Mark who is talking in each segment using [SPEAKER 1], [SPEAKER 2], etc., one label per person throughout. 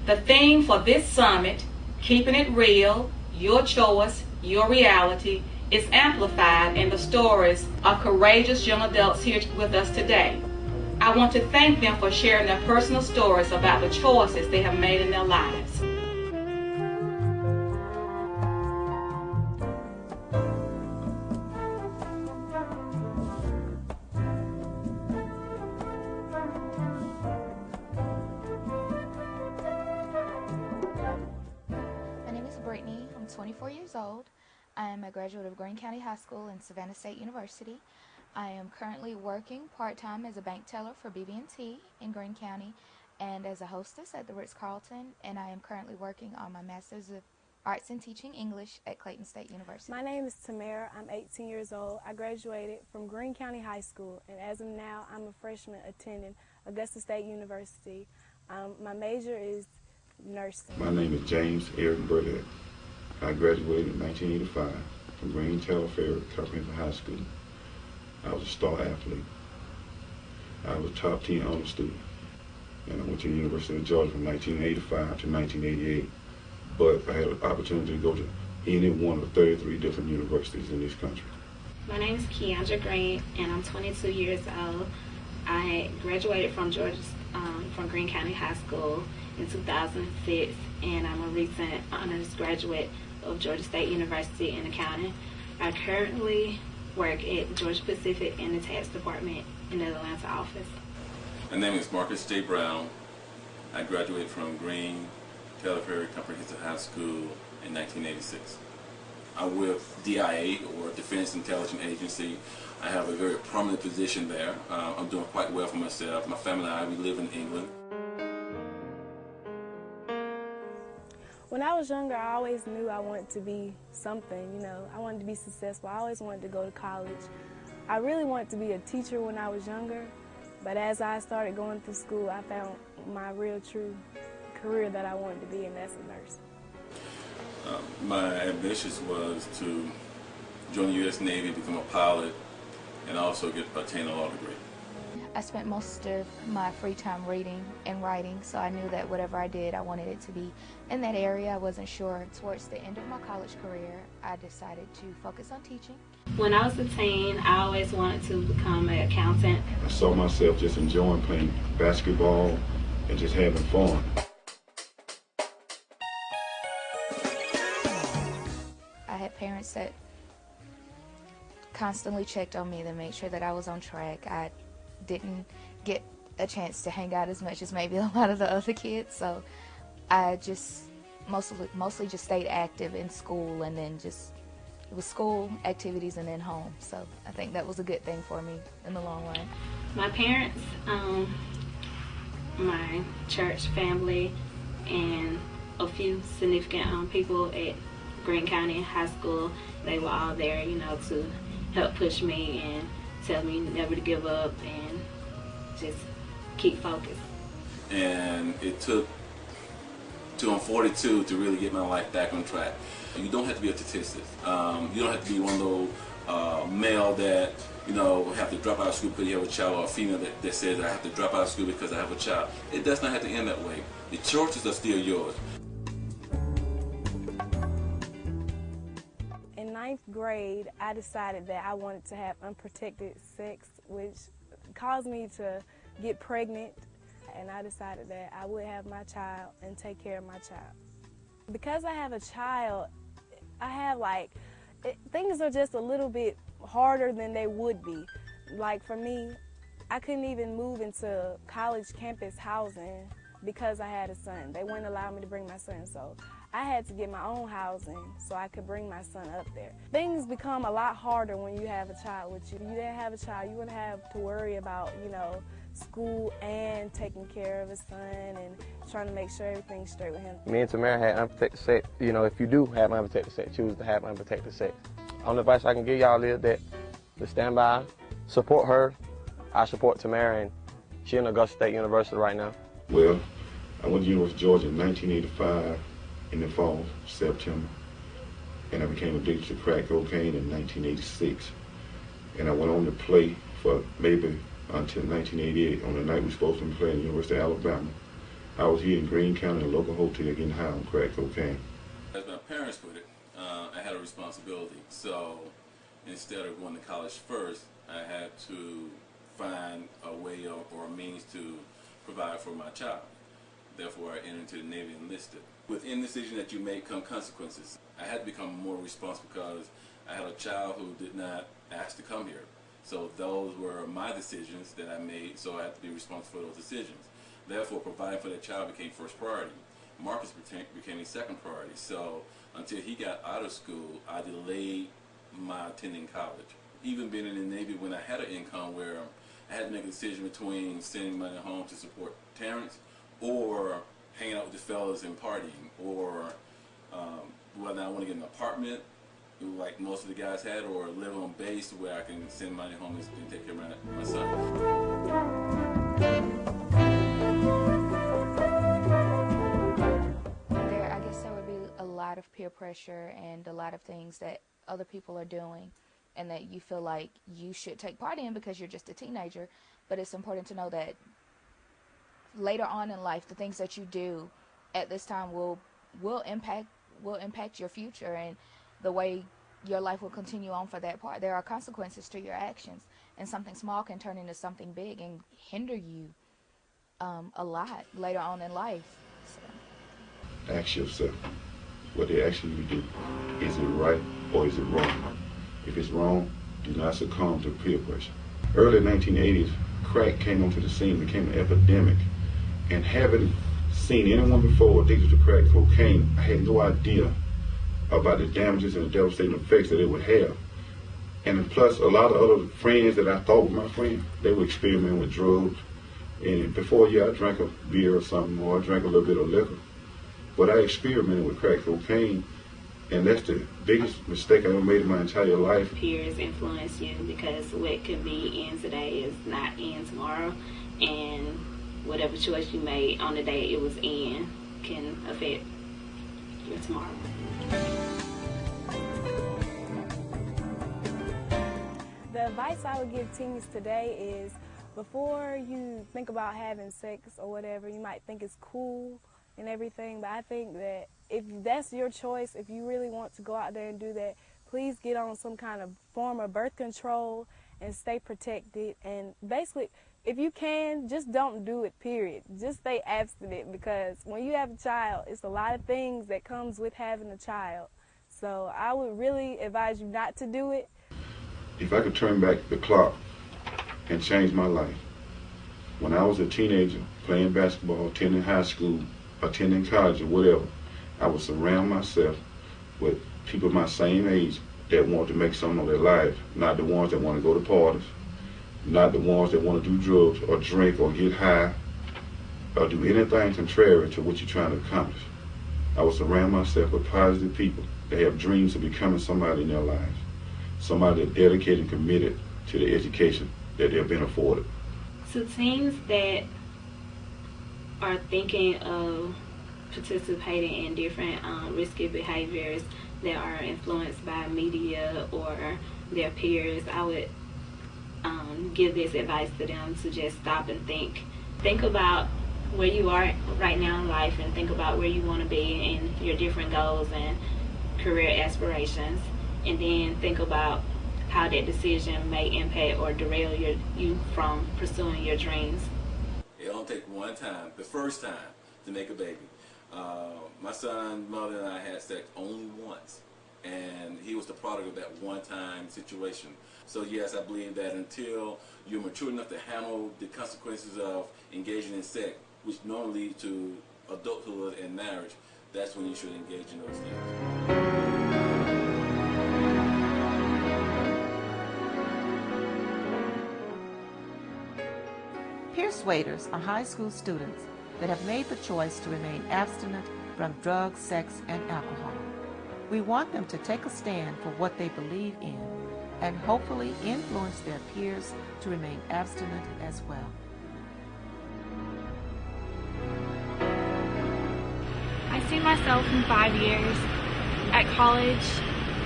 [SPEAKER 1] The theme for this summit, Keeping It Real, Your Choice, Your Reality, is amplified in the stories of courageous young adults here with us today. I want to thank them for sharing their personal stories about the choices they have made in their lives.
[SPEAKER 2] My name is Brittany. I'm 24 years old. I am a graduate of Greene County High School and Savannah State University. I am currently working part-time as a bank teller for BB&T in Greene County and as a hostess at the Ritz-Carlton, and I am currently working on my Master's of Arts in Teaching English at Clayton State University.
[SPEAKER 3] My name is Tamara. I'm 18 years old. I graduated from Greene County High School, and as of now, I'm a freshman attending Augusta State University. My major is nursing.
[SPEAKER 4] My name is James Eric Burdett. I graduated in 1985 from Greene Taylor Ferry Comprehensive High School. I was a star athlete. I was a top 10 honor student. And I went to the University of Georgia from 1985 to 1988. But I had an opportunity to go to any one of 33 different universities in this country.
[SPEAKER 5] My name is Keandra Green, and I'm 22 years old. I graduated from from Greene County High School in 2006, and I'm a recent honors graduate of Georgia State University in accounting. I currently work at Georgia Pacific in the tax department in the Atlanta office.
[SPEAKER 6] My name is Marcus J. Brown. I graduated from Greene Taylor Ferry Comprehensive High School in 1986. I'm with DIA, or Defense Intelligence Agency. I have a very prominent position there. I'm doing quite well for myself. My family and I, we live in England.
[SPEAKER 3] When I was younger, I always knew I wanted to be something, you know. I wanted to be successful. I always wanted to go to college. I really wanted to be a teacher when I was younger, but as I started going through school, I found my real true career that I wanted to be, and that's a nurse.
[SPEAKER 6] My ambition was to join the U.S. Navy, become a pilot, and also attain a law degree.
[SPEAKER 2] I spent most of my free time reading and writing, so I knew that whatever I did, I wanted it to be in that area. I wasn't sure. Towards the end of my college career, I decided to focus on teaching.
[SPEAKER 5] When I was a teen, I always wanted to become an accountant.
[SPEAKER 4] I saw myself just enjoying playing basketball and just having fun.
[SPEAKER 2] I had parents that constantly checked on me to make sure that I was on track. I didn't get a chance to hang out as much as maybe a lot of the other kids, so I just mostly just stayed active in school, and then it was school activities and then home. So I think that was a good thing for me in the long run.
[SPEAKER 5] My parents, my church family, and a few significant people at Greene County High School, they were all there, you know, to help push me and tell me never to give up and just keep focused.
[SPEAKER 6] And it took till I'm 42 to really get my life back on track. You don't have to be a statistic. You don't have to be one of those male that, you know, have to drop out of school because you have a child, or a female that says I have to drop out of school because I have a child. It does not have to end that way. The choices are still yours.
[SPEAKER 3] In 9th grade, I decided that I wanted to have unprotected sex, which caused me to get pregnant, and I decided that I would have my child and take care of my child. Because I have a child, I have things are just a little bit harder than they would be. Like for me, I couldn't even move into college campus housing because I had a son. They wouldn't allow me to bring my son, so I had to get my own housing so I could bring my son up there. Things become a lot harder when you have a child with you. If you didn't have a child, you wouldn't have to worry about, you know, school and taking care of his son and trying to make sure everything's straight with him.
[SPEAKER 7] Me and Tamara had unprotected sex. You know, if you do have unprotected sex, choose to have unprotected sex. Only advice I can give y'all is that to stand by, support her. I support Tamara, and she's in Augusta State University right now.
[SPEAKER 4] Well, I went to the University of Georgia in 1985 in the fall, September, and I became addicted to crack cocaine in 1986. And I went on to play for maybe until 1988. On the night we were supposed to play at the University of Alabama, I was here in Greene County, a local hotel, getting high on crack cocaine.
[SPEAKER 6] As my parents put it, I had a responsibility. So instead of going to college first, I had to find a way or a means to provide for my child. Therefore, I entered into the Navy and enlisted. With any decision that you make come consequences. I had to become more responsible because I had a child who did not ask to come here. So those were my decisions that I made, so I had to be responsible for those decisions. Therefore, providing for that child became first priority. Marcus became a second priority. So until he got out of school, I delayed my attending college. Even being in the Navy when I had an income where I had to make a decision between sending money home to support Terrence or hanging out with the fellas and partying, or whether I want to get an apartment like most of the guys had, or live on base where I can send money home and take care of my son.
[SPEAKER 2] I guess there would be a lot of peer pressure and a lot of things that other people are doing and that you feel like you should take part in because you're just a teenager. But it's important to know that later on in life, the things that you do at this time will impact your future and the way your life will continue on for that part. There are consequences to your actions, and something small can turn into something big and hinder you a lot later on in life. So.
[SPEAKER 4] Ask yourself what they're asking you to do. Is it right or is it wrong? If it's wrong, do not succumb to peer pressure. Early 1980s, crack came onto the scene, became an epidemic. And having seen anyone before addicted to crack cocaine, I had no idea about the damages and the devastating effects that it would have. And plus, a lot of other friends that I thought were my friends, they were experimenting with drugs. And before, I drank a beer or something, or I drank a little bit of liquor. But I experimented with crack cocaine, and that's the biggest mistake I ever made in my entire life.
[SPEAKER 5] Peers influence you because what could be in today is not in tomorrow, and whatever choice you made on the day it was in can affect your tomorrow.
[SPEAKER 3] The advice I would give teens today is, before you think about having sex or whatever, you might think it's cool and everything, but I think that if that's your choice, if you really want to go out there and do that, please get on some kind of form of birth control and stay protected. And basically, if you can, just don't do it, period. Just stay abstinent, because when you have a child, it's a lot of things that comes with having a child. So I would really advise you not to do it.
[SPEAKER 4] If I could turn back the clock and change my life, when I was a teenager, playing basketball, attending high school, attending college or whatever, I would surround myself with people my same age that want to make something of their life, not the ones that want to go to parties, not the ones that want to do drugs or drink or get high or do anything contrary to what you're trying to accomplish. I would surround myself with positive people that have dreams of becoming somebody in their lives, somebody that's dedicated and committed to the education that they've been afforded.
[SPEAKER 5] To teens that are thinking of participating in different risky behaviors that are influenced by media or their peers, I would give this advice to them to just stop and think. Think about where you are right now in life, and think about where you want to be in your different goals and career aspirations, and then think about how that decision may impact or derail you from pursuing your dreams.
[SPEAKER 6] It don't take one time, the first time, to make a baby. My son's mother and I had sex only once, and he was the product of that one-time situation. So yes, I believe that until you're mature enough to handle the consequences of engaging in sex, which normally lead to adulthood and marriage, that's when you should engage in those things.
[SPEAKER 8] Peer suaders are high school students that have made the choice to remain abstinent from drugs, sex, and alcohol. We want them to take a stand for what they believe in and hopefully influence their peers to remain abstinent as well.
[SPEAKER 9] I see myself in 5 years at college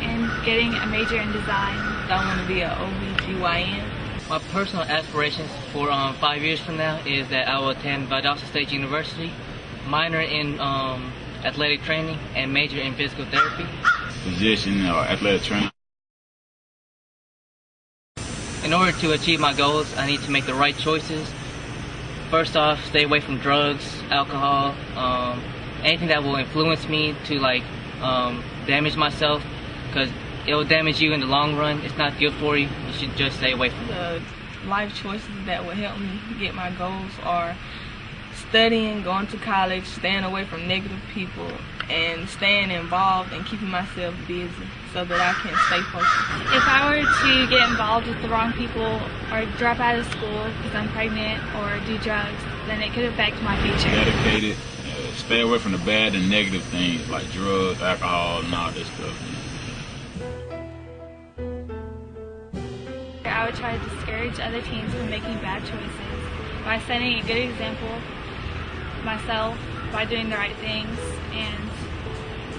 [SPEAKER 9] and getting a major in design.
[SPEAKER 10] I want to be an OB/GYN. My personal aspirations for 5 years from now is that I will attend Video.flv State University
[SPEAKER 11] minor in athletic training and major in physical therapy.
[SPEAKER 12] Position or athletic training.
[SPEAKER 11] In order to achieve my goals, I need to make the right choices. First off, stay away from drugs, alcohol, anything that will influence me to damage myself, because it will damage you in the long run. It's not good for you. You should just stay away from it.
[SPEAKER 10] The life choices that will help me get my goals are studying, going to college, staying away from negative people, and staying involved and keeping myself busy so that I can stay focused.
[SPEAKER 9] If I were to get involved with the wrong people or drop out of school because I'm pregnant or do drugs, then it could affect my future.
[SPEAKER 12] Dedicated, stay away from the bad and negative things like drugs, alcohol, and all this stuff.
[SPEAKER 9] I would try to discourage other teens from making bad choices by setting a good example myself, by doing the right things and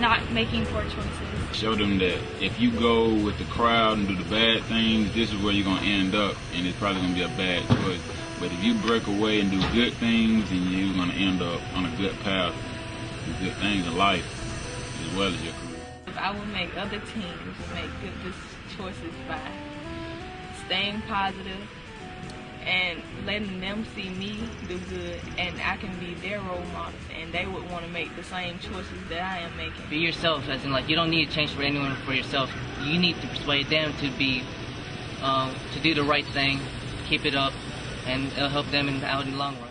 [SPEAKER 9] not making poor choices.
[SPEAKER 12] Show them that if you go with the crowd and do the bad things, this is where you're going to end up, and it's probably going to be a bad choice. But if you break away and do good things, then you're going to end up on a good path, do good things in life as well as your career.
[SPEAKER 10] I would make other teens make good choices by staying positive and letting them see me do good, and I can be their role model, and they would want to make the same choices that I am making.
[SPEAKER 11] Be yourself, as in you don't need to change for anyone for yourself. You need to persuade them to do the right thing, keep it up, and it'll help them out in the long run.